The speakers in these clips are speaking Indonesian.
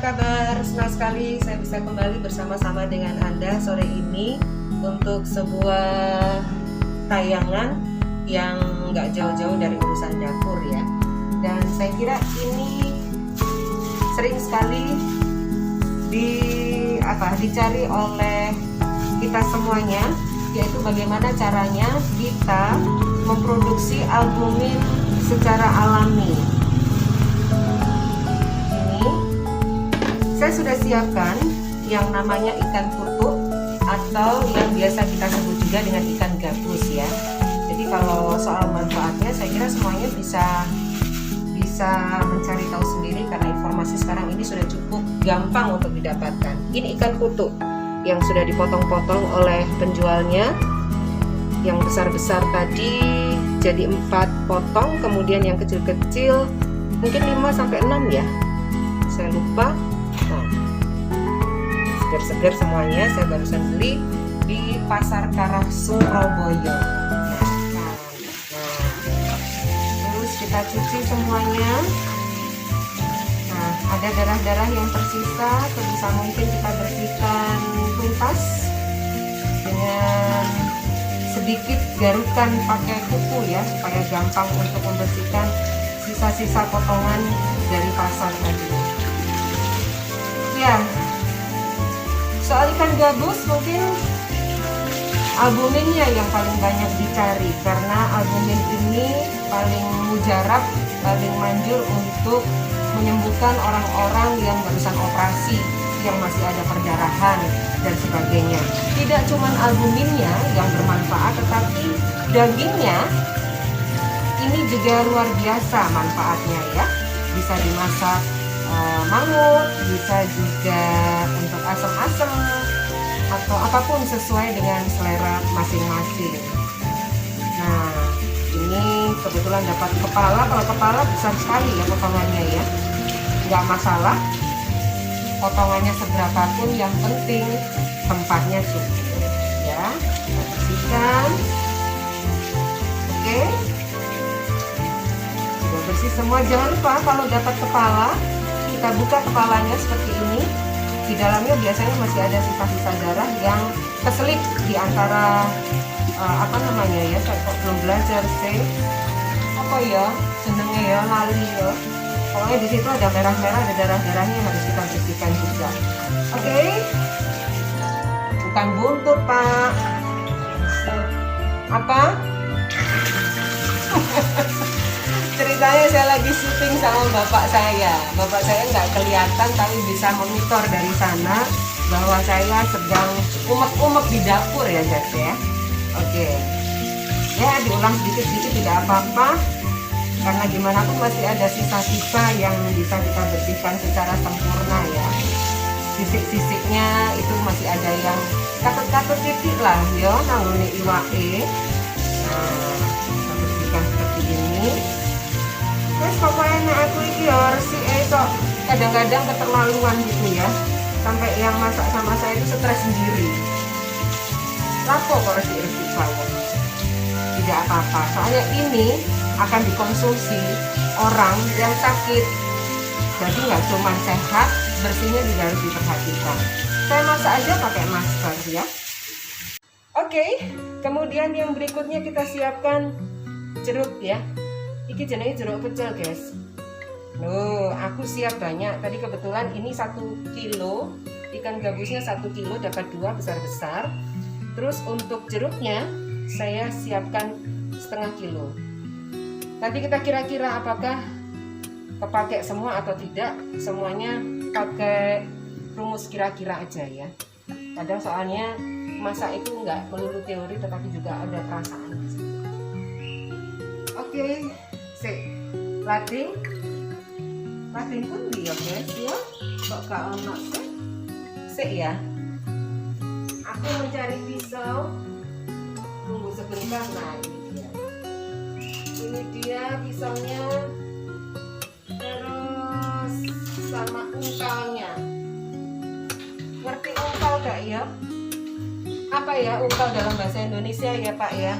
kabar? Senang sekali saya bisa kembali bersama-sama dengan Anda sore ini untuk sebuah tayangan yang nggak jauh-jauh dari urusan dapur ya. Dan saya kira ini sering sekali dicari oleh kita semuanya, yaitu bagaimana caranya kita memproduksi albumin secara alami. Saya sudah siapkan yang namanya ikan kutuk atau yang biasa kita sebut juga dengan ikan gabus ya. Jadi kalau soal manfaatnya saya kira semuanya bisa mencari tahu sendiri karena informasi sekarang ini sudah cukup gampang untuk didapatkan. Ini ikan kutuk yang sudah dipotong-potong oleh penjualnya. Yang besar-besar tadi jadi 4 potong, kemudian yang kecil-kecil mungkin 5-6 ya. Saya lupa. Segar-segar semuanya, saya barusan beli di Pasar Karah Surabaya. Terus kita cuci semuanya. Nah, ada darah-darah yang tersisa, sebisa mungkin kita bersihkan tuntas dengan sedikit garukan pakai kuku ya, supaya gampang untuk membersihkan sisa-sisa potongan dari pasar tadi. Ya. Soal ikan gabus mungkin albuminnya yang paling banyak dicari karena albumin ini paling mujarab, paling manjur untuk menyembuhkan orang-orang yang barusan operasi, yang masih ada perdarahan dan sebagainya. Tidak cuma albuminnya yang bermanfaat, tetapi dagingnya ini juga luar biasa manfaatnya ya. Bisa dimasak mangut, bisa juga untuk asam-asam atau apapun sesuai dengan selera masing-masing. Nah, ini kebetulan dapat kepala. Kalau kepala besar sekali ya potongannya ya, nggak masalah potongannya seberapa pun, yang penting tempatnya cukup ya. Kita bersihkan. Oke, sudah bersih semua. Jangan lupa kalau dapat kepala, kita buka kepalanya seperti ini. Di dalamnya biasanya masih ada sisa-sisa darah yang keselip di antara ya, saya kok belum belajar sih apa ya jenenge ya, lali ya. Pokoknya di situ ada merah-merah, ada darah-darahnya yang harus kita bersihkan juga. Oke. Bukan buntut Pak. Apa? Ceritanya saya lagi syuting sama bapak saya. Bapak saya nggak kelihatan tapi bisa monitor dari sana bahwa saya sedang umek-umek di dapur ya guys ya. Oke. Ya, diulang sedikit-sedikit tidak apa-apa. Karena gimana pun masih ada sisa-sisa yang bisa kita bersihkan secara sempurna ya. Sisik-sisiknya itu masih ada yang katut-katut titik lah ya, nanggone iwake. Nah, kita bersihkan seperti ini. Terus pokoknya aku iki resik kok kadang-kadang keterlaluan gitu ya, sampai yang masak sama saya itu stres sendiri. Lapo kok resik-resik saya? Tidak apa-apa, soalnya ini akan dikonsumsi orang yang sakit. Jadi nggak cuma sehat, bersihnya juga harus diperhatikan. Saya masak aja pakai masker ya. Oke, kemudian yang berikutnya kita siapkan jeruk ya. Iki jenenge jeruk pecel guys. Loh, aku siap banyak. Tadi kebetulan ini 1 kilo, ikan gabusnya 1 kilo dapat 2 besar-besar. Terus untuk jeruknya saya siapkan setengah kilo. Nanti kita kira-kira apakah kepakai semua atau tidak. Semuanya pakai rumus kira-kira aja ya. Kadang soalnya masak itu nggak melulu teori, tetapi juga ada perasaan. Oke. Lading pun dia guys ya, kok gak ono sih ya. Aku mencari pisau, tunggu sebentar. Nah ini dia pisaunya, terus sama ungkalnya. Ngerti ungkal gak ya? Apa ya ungkal dalam bahasa Indonesia ya Pak ya?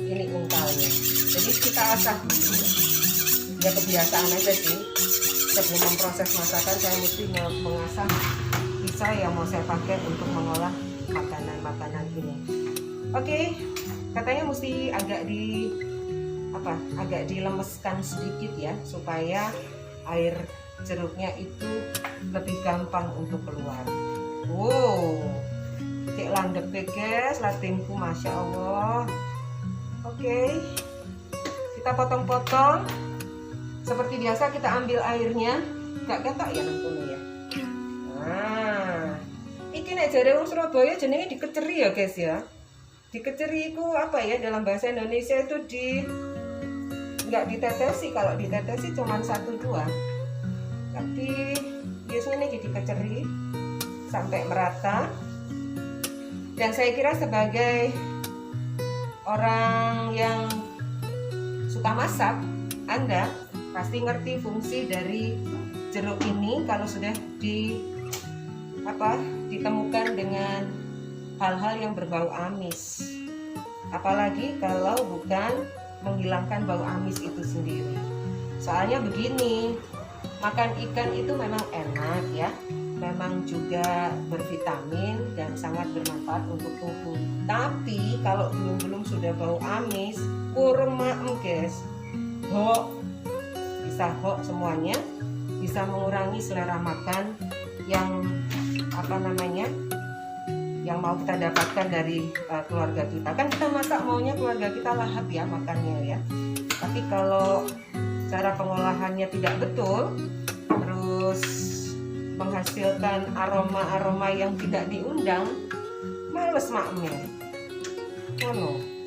Ini ungkalnya. Jadi kita asah dulu. ya kebiasaan aja sih. Sebelum memproses masakan saya mesti mengasah pisau yang mau saya pakai untuk mengolah makanan-makanan ini. Oke, katanya mesti agak dilemeskan sedikit ya, supaya air jeruknya itu lebih gampang untuk keluar. Wow, cek landep guys, latinku masya Allah. Oke, kita potong-potong seperti biasa. Kita ambil airnya, gak ketok ya tentunya ya. Nah, iki nek jare wong Surabaya jenenge dikeceri ya guys ya. Dikeceri itu apa ya, dalam bahasa Indonesia itu nggak ditetesi. Kalau ditetesi cuma 1-2, tapi biasanya ini dikeceri sampai merata. Dan saya kira sebagai orang yang suka masak, Anda pasti ngerti fungsi dari jeruk ini kalau sudah ditemukan dengan hal-hal yang berbau amis, apalagi kalau bukan menghilangkan bau amis itu sendiri. Soalnya begini, makan ikan itu memang enak ya, memang juga bervitamin dan sangat bermanfaat untuk tubuh. Tapi kalau belum sudah bau amis, kurang maem guys, bisa semuanya, bisa mengurangi selera makan yang yang mau kita dapatkan dari keluarga kita. Kan kita masak maunya keluarga kita lahap ya makannya ya. Tapi kalau cara pengolahannya tidak betul, terus menghasilkan aroma-aroma yang tidak diundang, males maknya. Ngono.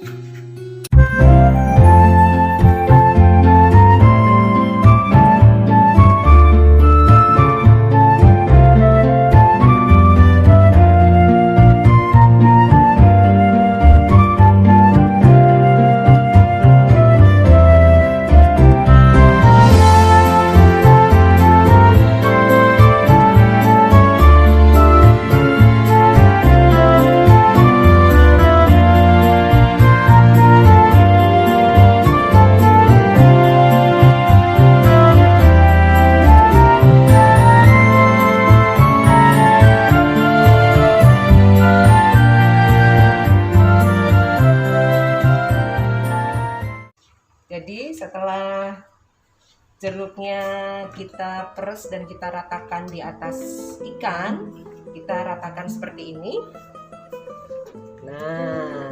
Jadi setelah jeruknya kita peres dan kita ratakan di atas ikan, kita ratakan seperti ini. Nah,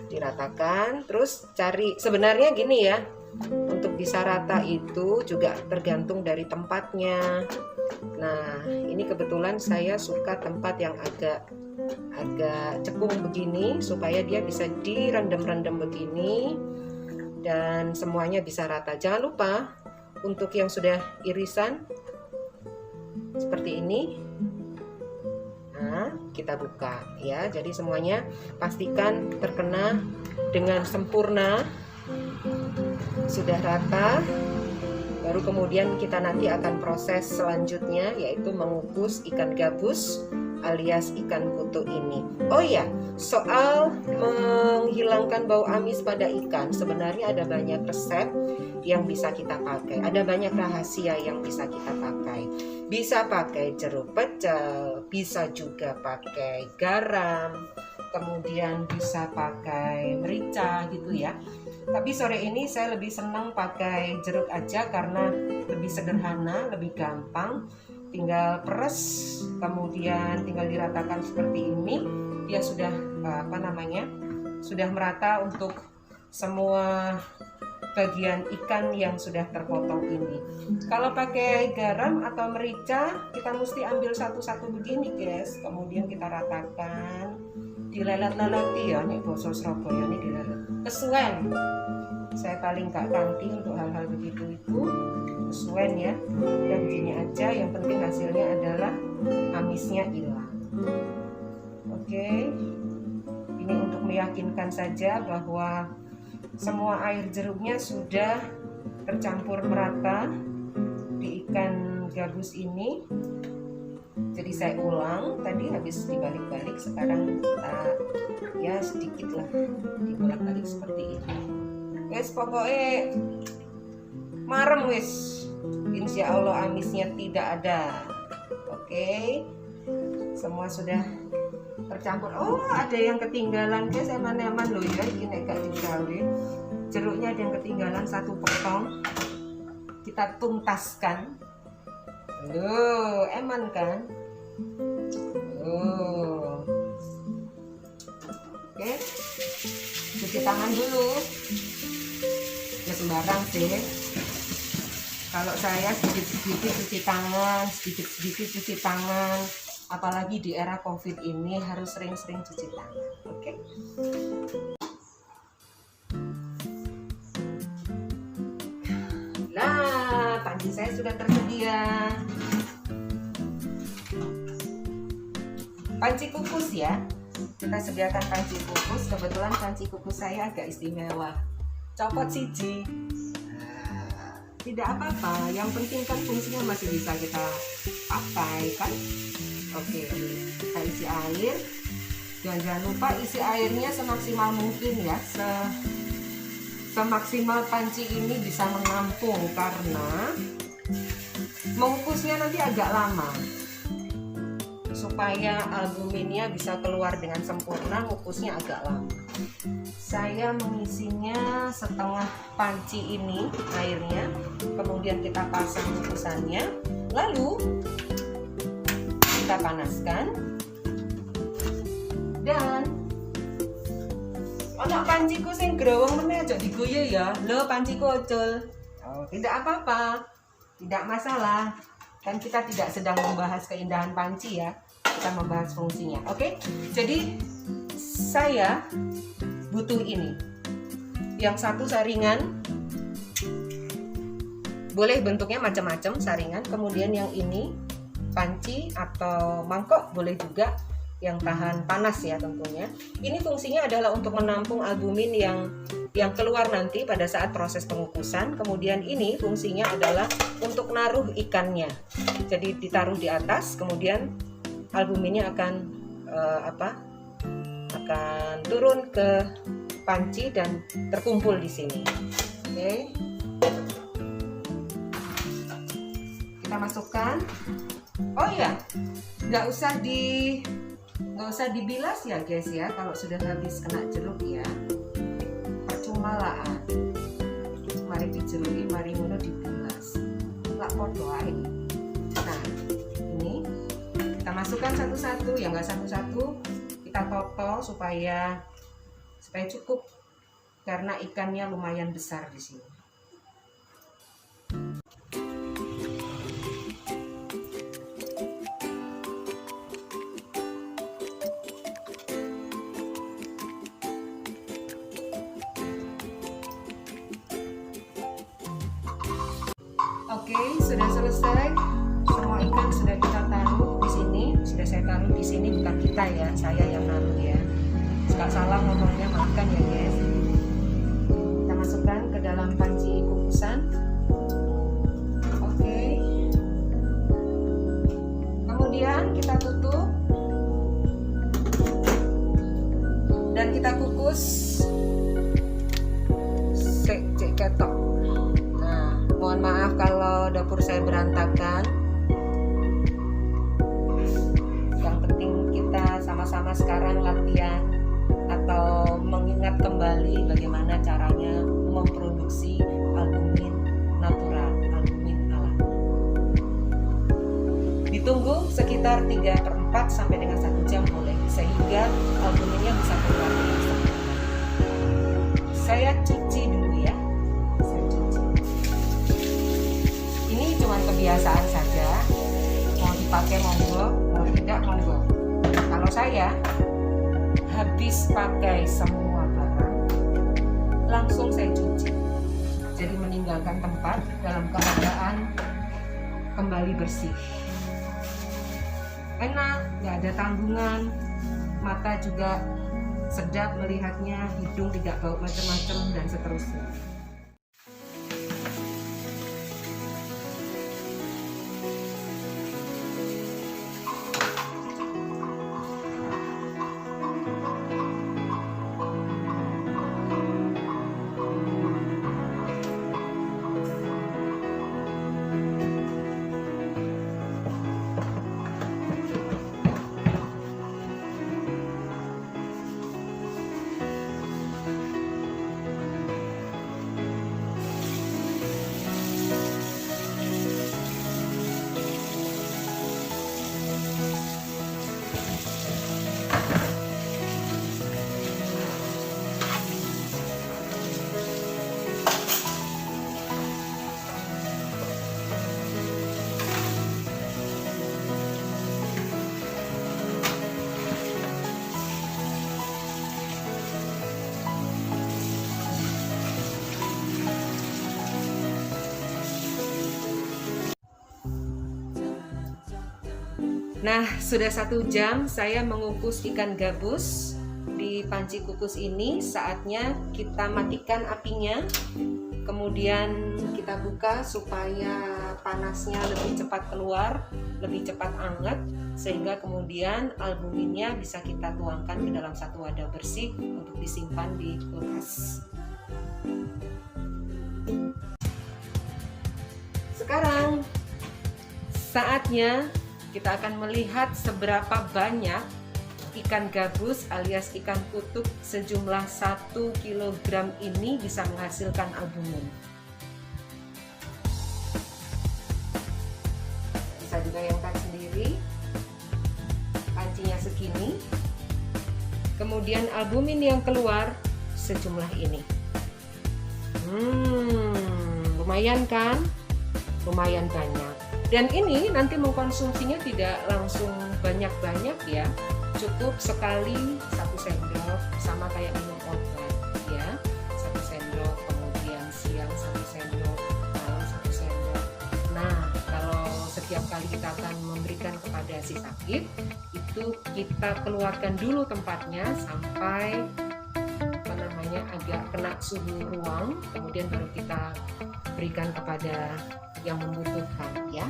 diratakan, terus cari, sebenarnya gini ya, untuk bisa rata itu juga tergantung dari tempatnya. Nah, ini kebetulan saya suka tempat yang agak cekung begini, supaya dia bisa direndam-rendam begini dan semuanya bisa rata. Jangan lupa untuk yang sudah irisan seperti ini, nah kita buka ya, jadi semuanya pastikan terkena dengan sempurna, sudah rata. Baru kemudian kita nanti akan proses selanjutnya, yaitu mengukus ikan gabus alias ikan kutu ini. Oh ya, soal menghilangkan bau amis pada ikan, sebenarnya ada banyak resep yang bisa kita pakai, ada banyak rahasia yang bisa kita pakai. Bisa pakai jeruk pecel, bisa juga pakai garam, kemudian bisa pakai merica gitu ya. Tapi sore ini saya lebih senang pakai jeruk aja karena lebih sederhana, lebih gampang. Tinggal peres, kemudian tinggal diratakan seperti ini. Dia sudah sudah merata untuk semua bagian ikan yang sudah terpotong ini. Kalau pakai garam atau merica, kita mesti ambil satu-satu begini guys, kemudian kita ratakan, dilelet-leleti ya, nih basa Surabaya nih dilelet. Kesuwen, saya paling gak kanti untuk hal-hal begitu itu. Kesuwen ya, yang begini aja, yang penting hasilnya adalah amisnya hilang. Oke, ini untuk meyakinkan saja bahwa semua air jeruknya sudah tercampur merata di ikan gabus ini. Jadi saya ulang, tadi habis dibalik-balik, sekarang kita ya sedikit lah dibalik-balik seperti ini. Guys, pokoknya marem wis. Insya Allah amisnya tidak ada. Oke, semua sudah tercampur. Oh, ada yang ketinggalan guys, eman-eman loh ya, ini gak digawe. Jeruknya ada yang ketinggalan satu potong. Kita tuntaskan. Loh, eman kan? Oh. Oke. Cuci tangan dulu. Ya sembarang sih. Kalau saya sedikit-sedikit cuci tangan, sedikit-sedikit cuci tangan. Apalagi di era COVID ini harus sering-sering cuci tangan. Oke. Nah, panci saya sudah tersedia. Panci kukus ya. Kita sediakan panci kukus. Kebetulan panci kukus saya agak istimewa. Copot siji. Tidak apa-apa, yang penting kan fungsinya masih bisa kita pakai kan. Oke, kita isi air. Jangan lupa isi airnya semaksimal mungkin ya, semaksimal panci ini bisa menampung, karena mengukusnya nanti agak lama. Supaya albuminnya bisa keluar dengan sempurna, ngukusnya agak lama. Saya mengisinya setengah panci ini airnya, kemudian kita pasang kukusannya, lalu kita panaskan, dan anak panciku sing growong meneh aja digoye ya, lo panciku ocol. Oh, tidak apa-apa, tidak masalah, kan kita tidak sedang membahas keindahan panci ya, kita membahas fungsinya. Oke, jadi saya butuh ini. Yang satu saringan, boleh bentuknya macam-macam saringan. Kemudian yang ini panci atau mangkok boleh juga, yang tahan panas ya tentunya. Ini fungsinya adalah untuk menampung albumin yang keluar nanti pada saat proses pengukusan. Kemudian ini fungsinya adalah untuk naruh ikannya. Jadi ditaruh di atas, kemudian albuminnya akan akan turun ke panci dan terkumpul di sini. Oke, kita masukkan. Oh iya, nggak usah dibilas ya guys ya, kalau sudah habis kena jeruk ya, percuma lah. Mari dijeruki, mari ngono dibilas, nggak podo ae. Nah, ini kita masukkan satu-satu, ya nggak satu-satu, kita toto supaya cukup, karena ikannya lumayan besar di sini. Oke, sudah selesai. Semua ikan sudah kita taruh di sini. Sudah saya taruh di sini, bukan kita ya, saya yang naruh ya. Suka salah ngomongnya, maafkan ya guys. Kita masukkan ke dalam panci kukusan. Oke. Kemudian kita tutup dan kita kukus. Cek ketok. Nah, mohon maaf kalau dapur saya berantakan. Yang penting kita sama-sama sekarang latihan atau mengingat kembali bagaimana caranya memproduksi albumin natural, albumin alami. Ditunggu sekitar 3/4 sampai dengan 1 jam boleh, sehingga albuminnya bisa keluar dengan sempurna. Saya cuci dulu ya. Saya cuci. Ini cuma kebiasaan saja. Mau dipakai monggo, mau tidak monggo. Kalau saya habis pakai semua barang, langsung saya cuci. Jadi meninggalkan tempat dalam keadaan kembali bersih. Enak, nggak ada tanggungan, mata juga sedap melihatnya, hidung tidak bau macam-macam, dan seterusnya. Nah, sudah 1 jam saya mengukus ikan gabus di panci kukus ini. Saatnya kita matikan apinya. Kemudian kita buka supaya panasnya lebih cepat keluar, lebih cepat anget, sehingga kemudian albuminnya bisa kita tuangkan ke dalam satu wadah bersih untuk disimpan di kulkas. Sekarang saatnya kita akan melihat seberapa banyak ikan gabus alias ikan kutuk sejumlah 1 kg ini bisa menghasilkan albumin. Bisa dibayangkan sendiri, pancinya segini, kemudian albumin yang keluar sejumlah ini. Lumayan kan? Lumayan banyak. Dan ini nanti mengkonsumsinya tidak langsung banyak-banyak ya. Cukup sekali 1 sendok, sama kayak minum obat ya. 1 sendok, kemudian siang 1 sendok, malam 1 sendok. Nah, kalau setiap kali kita akan memberikan kepada si sakit, itu kita keluarkan dulu tempatnya sampai agak kena suhu ruang, kemudian baru kita berikan kepada yang membutuhkan ya.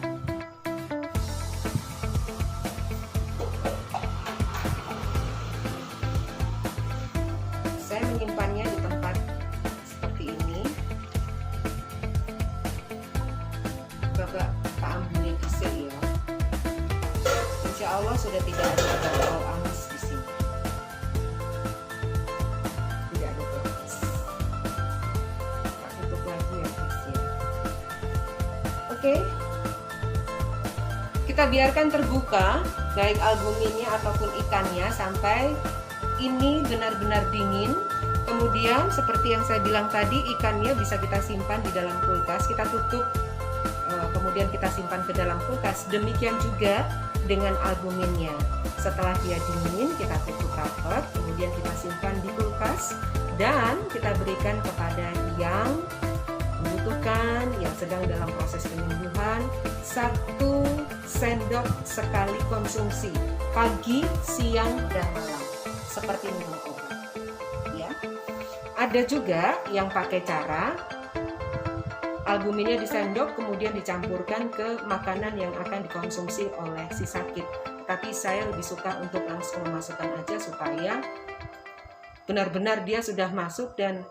Saya menyimpannya di tempat seperti ini. Bapak Pak Ambuni bisa ya. Insya Allah sudah tidak ada bau amis di sini. Tidak ada bekas. Tak tutup lagi ya guys ya. Oke. Kita biarkan terbuka baik albuminnya ataupun ikannya sampai ini benar-benar dingin. Kemudian seperti yang saya bilang tadi, ikannya bisa kita simpan di dalam kulkas. Kita tutup, kemudian kita simpan ke dalam kulkas. Demikian juga dengan albuminnya. Setelah dia dingin, kita tutup rapat, kemudian kita simpan di kulkas dan kita berikan kepada yang membutuhkan, yang sedang dalam proses penyembuhan. 1 sendok sekali konsumsi, pagi, siang, dan malam, seperti minum obat ya. Ada juga yang pakai cara albuminnya disendok kemudian dicampurkan ke makanan yang akan dikonsumsi oleh si sakit. Tapi saya lebih suka untuk langsung memasukkan aja supaya benar-benar dia sudah masuk dan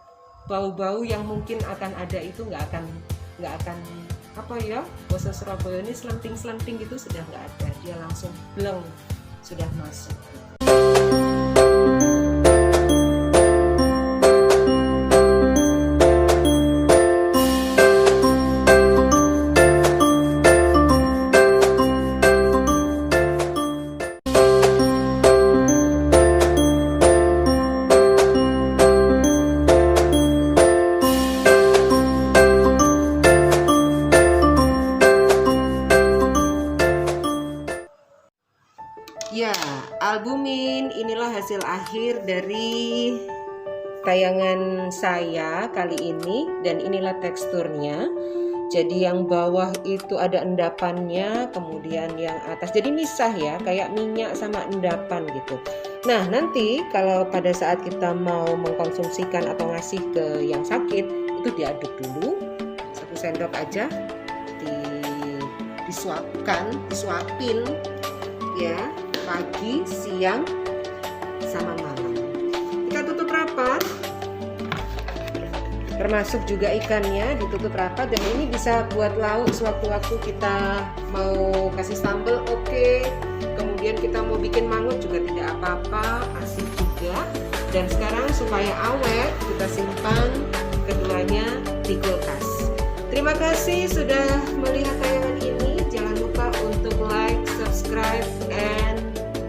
bau-bau yang mungkin akan ada itu nggak akan apa ya, bahasa Surabaya ini selenting-selenting gitu sudah nggak ada, dia langsung bleng sudah masuk. Ya, albumin inilah hasil akhir dari tayangan saya kali ini, dan inilah teksturnya. Jadi yang bawah itu ada endapannya, kemudian yang atas jadi misah ya, kayak minyak sama endapan gitu. Nah, nanti kalau pada saat kita mau mengkonsumsikan atau ngasih ke yang sakit, itu diaduk dulu 1 sendok aja, disuapin ya, pagi, siang, sama malam. Kita tutup rapat, termasuk juga ikannya ditutup rapat. Dan ini bisa buat lauk sewaktu-waktu kita mau kasih sambal, oke. Kemudian kita mau bikin mangut juga tidak apa-apa, asik juga. Dan sekarang supaya awet, kita simpan keduanya di kulkas. Terima kasih sudah melihat tayangan ini. Jangan lupa untuk like, subscribe, and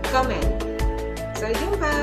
comment. Sampai jumpa.